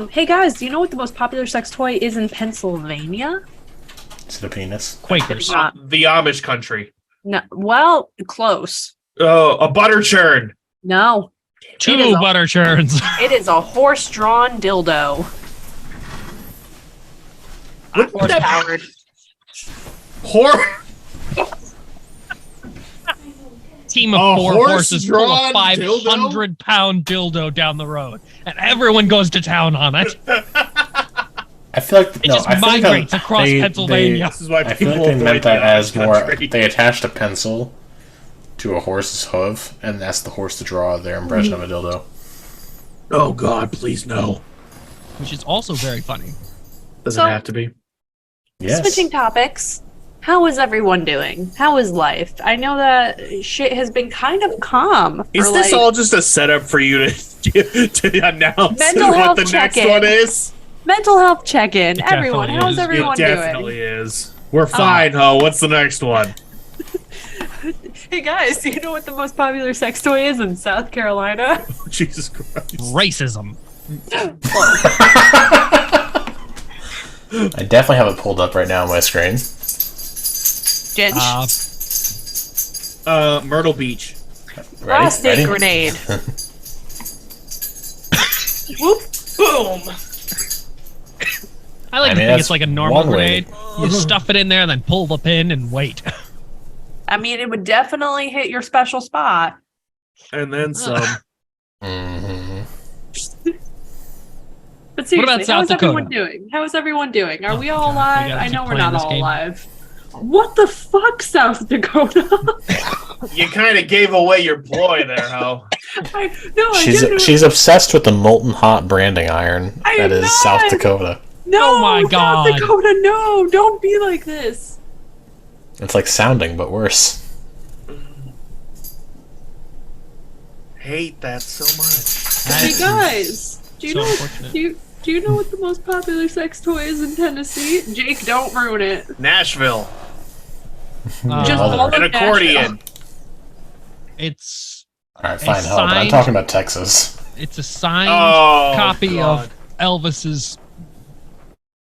Hey guys, do you know what the most popular sex toy is in Pennsylvania? Is it a penis? Quakers. The Amish country. No, well, close. Oh, a butter churn. No, Two It is a- butter churns. it is a horse-drawn dildo. Horse-powered. Team of A 4 horses pull a horse-drawn 500-pound dildo down the road, and everyone goes to town on it. I feel like It just I feel like migrates across Pennsylvania. This is why I feel people like they avoid meant that the as Amish more. country. They attached a pencil to a horse's hoof, and asked the horse to draw their impression of a dildo. Oh God, please no. Which is also very funny. Doesn't So- have to be. Yes. Switching topics. How is everyone doing? How is life? I know that shit has been kind of calm. Is for, this like, all just a setup for you to announce Mental what health the next check-in. one is? mental health check-in? It Everyone, definitely how's is. everyone It definitely doing? is. We're fine, ho. What's the next one? Hey guys, do you know what the most popular sex toy is in South Carolina? Jesus Christ. Racism. I definitely have it pulled up right now on my screen. Ginch. Myrtle Beach. Ready? Prostate Ready? grenade. Whoop, boom. I like I to mean, think that's it's like a normal one way. grenade. You stuff it in there, then pull the pin and wait. I mean, it would definitely hit your special spot. And then some. hmm But seriously, about how South is everyone Dakota? doing? How is everyone doing? Are Oh, we all God, we alive? gotta I keep know we're playing not this all game. alive. What the fuck, South Dakota? You kind of gave away your ploy there, Ho. I didn't. She's obsessed with the molten hot branding iron that is South Dakota. No, Oh my God. South Dakota, no, don't be like this. It's like sounding, but worse. Hate that so much. Hey guys, do you so know? unfortunate. Do you know what the most popular sex toy is in Tennessee? Jake, don't ruin it. Nashville. Just Mother. all of An accordion. It's Alright, fine, A hell, but I'm signed- talking about Texas. a signed Oh, copy God. of Elvis's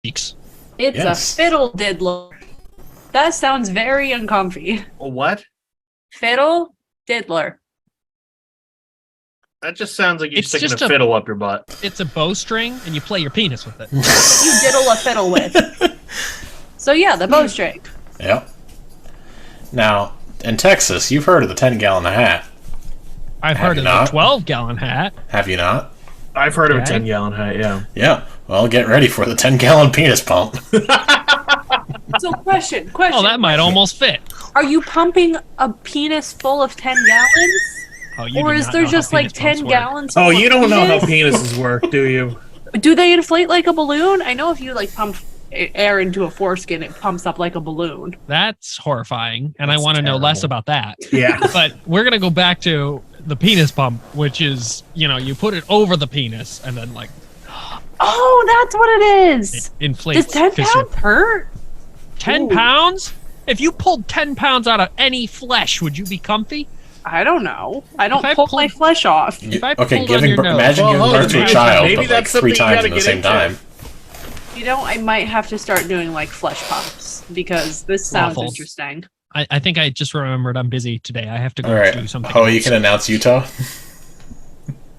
cheeks. It's Yes. a fiddle diddler. That sounds very uncomfy. A what? Fiddle diddler. That just sounds like you're It's sticking just a a- fiddle up your butt. It's a bowstring, and you play your penis with it. You diddle a fiddle with. So yeah, the bowstring. Yep. Now, in Texas, you've heard of the 10-gallon hat, I've Have heard you of not? the 12-gallon hat. have you not? I've heard of a Okay. 10-gallon hat, yeah. Yeah. Well, get ready for the 10-gallon penis pump. So question. Oh, that might almost fit. Are you pumping a penis full of 10 gallons? Oh, you Or do is not there know how just like penis pumps 10 work. gallons Oh, full you of don't know how penis? penises work, do you? Do they inflate like a balloon? I know if you like pump air into a foreskin, it pumps up like a balloon. That's horrifying, and I That's want to know less terrible. about that. Yeah. But we're gonna go back to the penis pump, which is, you put it over the penis and then like Oh, that's what it it is. inflates. Does 10 'cause you're- pounds hurt? 10 Ooh. pounds? If you pulled 10 pounds out of any flesh, would you be comfy? I don't know. I don't If I pull pulled- my flesh off. If I Okay, pulled on your nose- imagine Well, giving hold birth to on, a maybe- child, maybe but like that's 3 something you times gotta at the get same into. time. You know, I might have to start doing like flesh pumps because this sounds Waffles. interesting. I think I just remembered I'm busy today. I have to go All right. do something. Oh, you else. can announce Utah?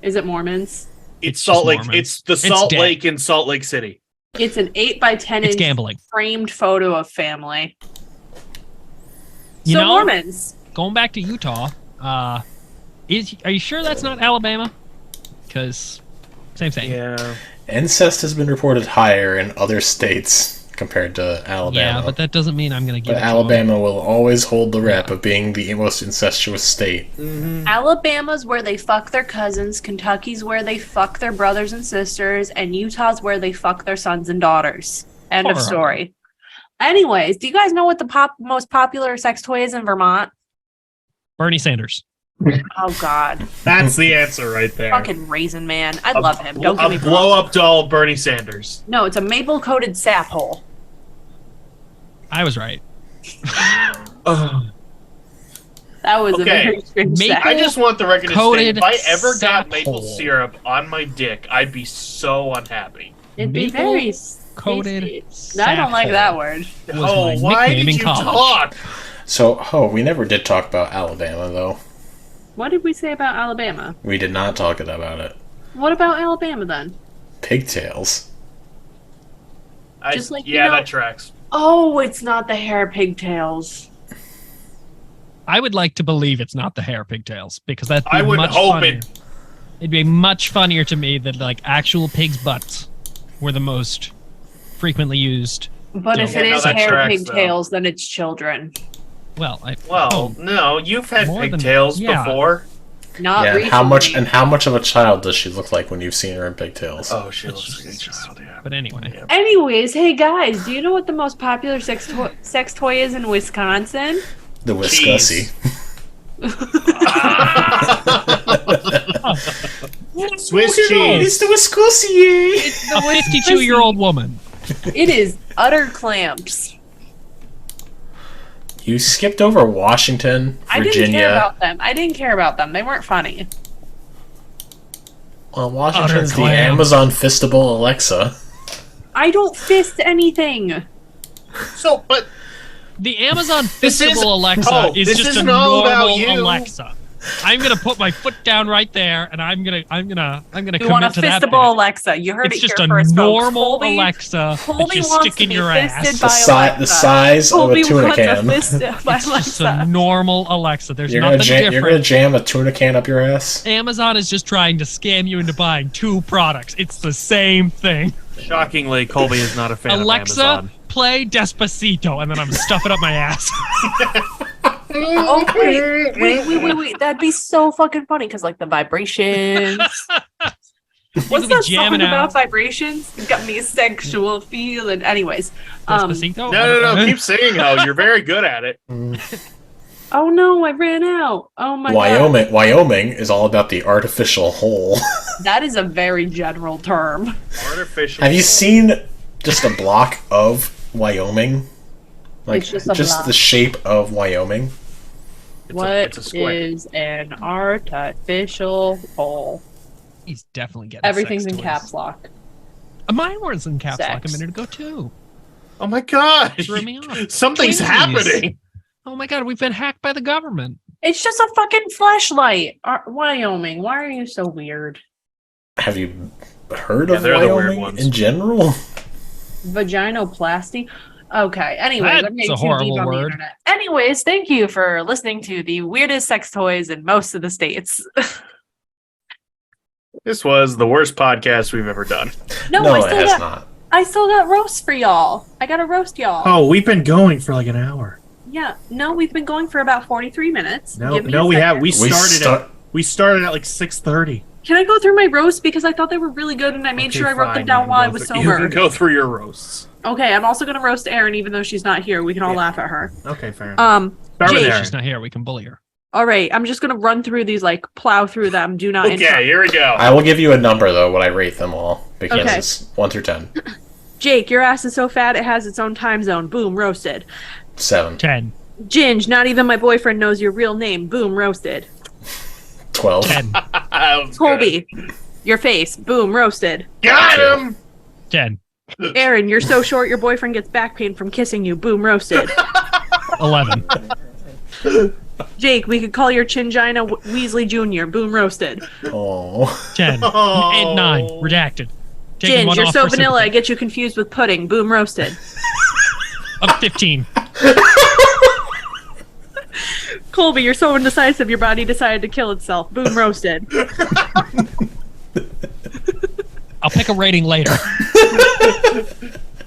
Is it Mormons? It's It's Salt just Lake. Mormon. It's the It's Salt dead. Lake in Salt Lake City. It's an 8 by 10 It's inch gambling. framed photo of family. You So know- Mormons. Going back to Utah, are you sure that's not Alabama? Because same thing. Yeah. Incest has been reported higher in other states compared to Alabama. Yeah, but that doesn't mean I'm going to give But it to 'em. Alabama will always hold the rep of being the most incestuous state. Alabama's where they fuck their cousins, Kentucky's where they fuck their brothers and sisters, and Utah's where they fuck their sons and daughters. End of Horrible. story. Anyways, do you guys know what the most popular sex toy is in Vermont? Bernie Sanders. Oh God, That's the answer right there. fucking Raisin Man. I love him. Don't get a me wrong. blow up doll of Bernie Sanders. No, it's a maple coated sap hole. I was right. Ugh. That was a Okay. very strange Maple sap. I just want the record to say, Coated if I ever got sap maple hole. syrup on my dick, I'd be so unhappy. It'd be Maple very coated tasty. I don't like sap that hole. word. Was Oh, my why nickname did in you college. talk? So, we never did talk about Alabama, though. What did we say about Alabama? We did not talk about it. What about Alabama then? Pigtails. Just like, you yeah, know- that tracks. Oh, it's not the hair pigtails. I would like to believe it's not the hair pigtails because that'd be I would much hope funnier. it. It'd be much funnier to me that like actual pigs' butts were the most frequently used. But if Yeah, it no, is that hair tracks, pigtails, then it's children. Well, Well, no, you've had More than- pigtails yeah. before. Not Yeah, recently. and how much of a child does she look like when you've seen her in pigtails? Oh, she It's looks like a just- child, yeah. but anyway, Anyways, hey guys, do you know what the most popular sex toy is in Wisconsin? The Wiscussie. Swiss It's cheese. the Wiscussie! It's the a 52-year-old woman. It is utter clamps. You skipped over Washington, I didn't care Virginia. about them. I didn't care about them. They weren't funny. Well, Washington's Utter the clam. Amazon fistable Alexa. I don't fist anything. So, but The Amazon This is- fistable Alexa oh, is this just a isn't all about normal you. Alexa. I'm gonna put my foot down right there, and I'm gonna You want a commit to that. fistable bit. Alexa? You heard It's it just here a first, folks. normal Colby- Alexa that Colby you wants stick to in be your fisted ass. by The Alexa. size of Colby a tuna wants can. a fist by It's just a Alexa. normal Alexa. There's You're nothing gonna different. jam a tuna can up your ass? Amazon is just trying to scam you into buying two products. It's the same thing. shockingly, Colby is not a fan Alexa, of Amazon. play Despacito, and then I'm stuffing up my ass. Oh wait! That'd be so fucking funny because like the vibrations. What's be that jamming song about out. vibrations? It got me a sexual feeling. Anyways, Despacito? No. Keep singing, Ho. You're very good at it. oh no, I ran out. Oh my Wyoming is all about the artificial hole. god, that is a very general term. Artificial. Have you seen just a block of Wyoming? Like It's just a block. the shape of Wyoming. It's a square. Is an artificial hole? He's definitely getting Everything's sex in toys. caps lock. Mine was in caps lock a Sex. minute ago too. Oh my god! Threw me off. Something's Please. happening. Oh my god, we've been hacked by the government. It's just a fucking flashlight. Wyoming, why are you so weird? Have you heard Yeah, of they're the weird Wyoming ones. in general? Vaginoplasty? Okay, anyways, That's I'm getting a too deep horrible on the word. internet. Anyways, thank you for listening to the weirdest sex toys in most of the states. This was the worst podcast we've ever done. No, No, I it still has got not. I still got roast for y'all. I got a roast y'all. Oh, we've been going for like an hour. Yeah, no, we've been going for about 43 minutes. No, Give me no, a we second. have. We sta- started at like 6:30. Can I go through my roast because I thought they were really good and I made sure I wrote them down while I was You can sober. go through your roasts. Okay, I'm also gonna roast Erin even though she's not here. We can all laugh at her. Okay, fair enough. Jake. Start with If Aaron. she's not here, we can bully her. All right, I'm just gonna run through these, like plow through them. Do not Okay, interrupt. here we go. I will give you a number though when I rate them all because Okay. it's 1 through 10. Jake, your ass is so fat it has its own time zone. Boom, roasted. 7, 10. Ginge, not even my boyfriend knows your real name. Boom, roasted. 12, 10. That was good. Colby, your face. Boom, roasted. Got him. 10. Aaron, you're so short your boyfriend gets back pain from kissing you. Boom, roasted. 11. Jake, we could call your chingina Weasley Jr. Boom, roasted. oh, 10. Oh. And 9. Redacted. Taking Ginge, one you're off so for vanilla I sympathy. get you confused with pudding. Boom, roasted. Of 15. Colby, you're so indecisive your body decided to kill itself. Boom, roasted. I'll pick a rating later.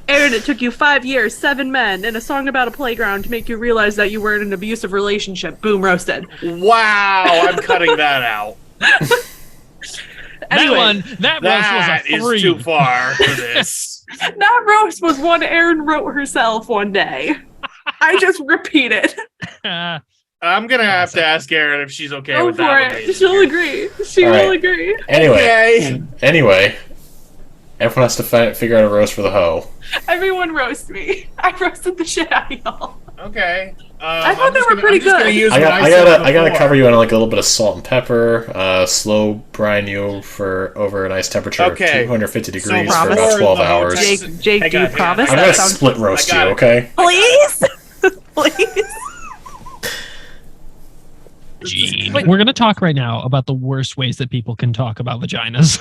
Aaron, it took you 5 years, 7 men, and a song about a playground to make you realize that you were in an abusive relationship. Boom, roasted. Wow, I'm cutting that out. Anyway, That That roast was a 3. is too far for this. that roast was one Aaron wrote herself one day. I just repeated. I'm gonna have to ask Erin if she's okay Go with for that. it. She'll agree. She All will right. agree. anyway, everyone has to figure out a roast for the hoe. Everyone roast me. I roasted the shit out of y'all. Okay. I thought they were pretty good. I gotta cover you on like a little bit of salt and pepper. Slow brine you for over a nice temperature Okay. of 250 degrees for promise? about 12 The whole hours. Texas- Jake, Hang do you on, hang on. promise? I'm That gonna sounds- split roast I you, got it. okay? Please? Please? Gene. Wait. We're going to talk right now about the worst ways that people can talk about vaginas.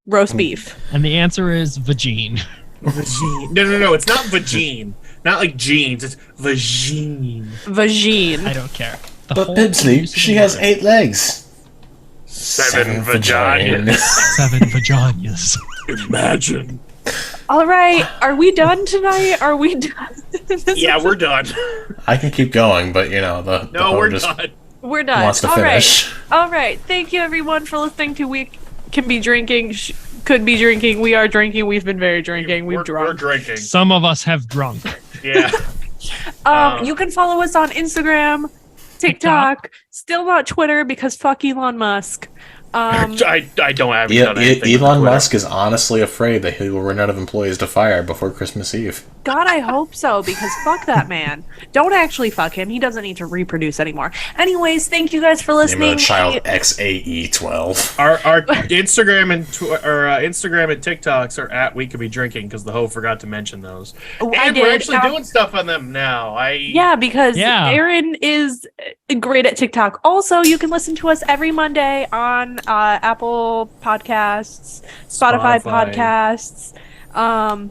Roast beef. And the answer is vagine. Vagine. No. It's not vagine. Not like jeans. It's vagine. I Vagine. don't care. The But whole Pipsley, use of she the has word. 8 legs. 7 vaginas. 7 vaginas. Imagine. All right. Are we done tonight? Are we done? Yeah, we're done. I can keep going, but you know the No, hoe we're just done. We're done. wants to All right. finish. All right. Thank you, everyone, for listening to We Can Be Drinking. Could be drinking. We are drinking. We've been very drinking. We've We're drunk. drinking. Some of us have drunk. Yeah. You can follow us on Instagram, TikTok, still not Twitter because fuck Elon Musk. I don't have done anything with Elon Twitter. Musk is honestly afraid that he will run out of employees to fire before Christmas Eve. God, I hope so because fuck that man. Don't actually fuck him. He doesn't need to reproduce anymore. Anyways, thank you guys for Name listening. of the child XAE12. Our Instagram and Instagram and TikToks are at We Could Be Drinking because the hoe forgot to mention those. I And did. we're actually doing stuff on them now. Yeah, because Yeah. Aaron is great at TikTok. Also, you can listen to us every Monday on Apple Podcasts, Spotify Spotify. Podcasts.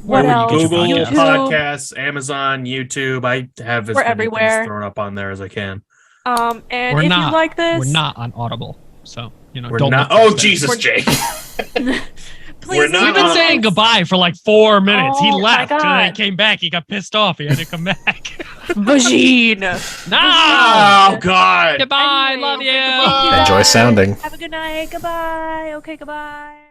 Where What would you else? get your Google podcasts? YouTube. Podcasts, Amazon, YouTube. I have as We're many everywhere. things thrown up on there as I can. And We're if not. you like this, We're not on Audible. So, We're don't not. look Oh for us there. Jesus, Jake! please we're not We've been on- saying goodbye for like 4 minutes. He Oh, my left and then he God. came back. He got pissed off. He had to come back. Vagine. No! Oh God! Goodbye, Anyway, love you! goodbye. Enjoy sounding. Have a good night. Goodbye. Okay, goodbye.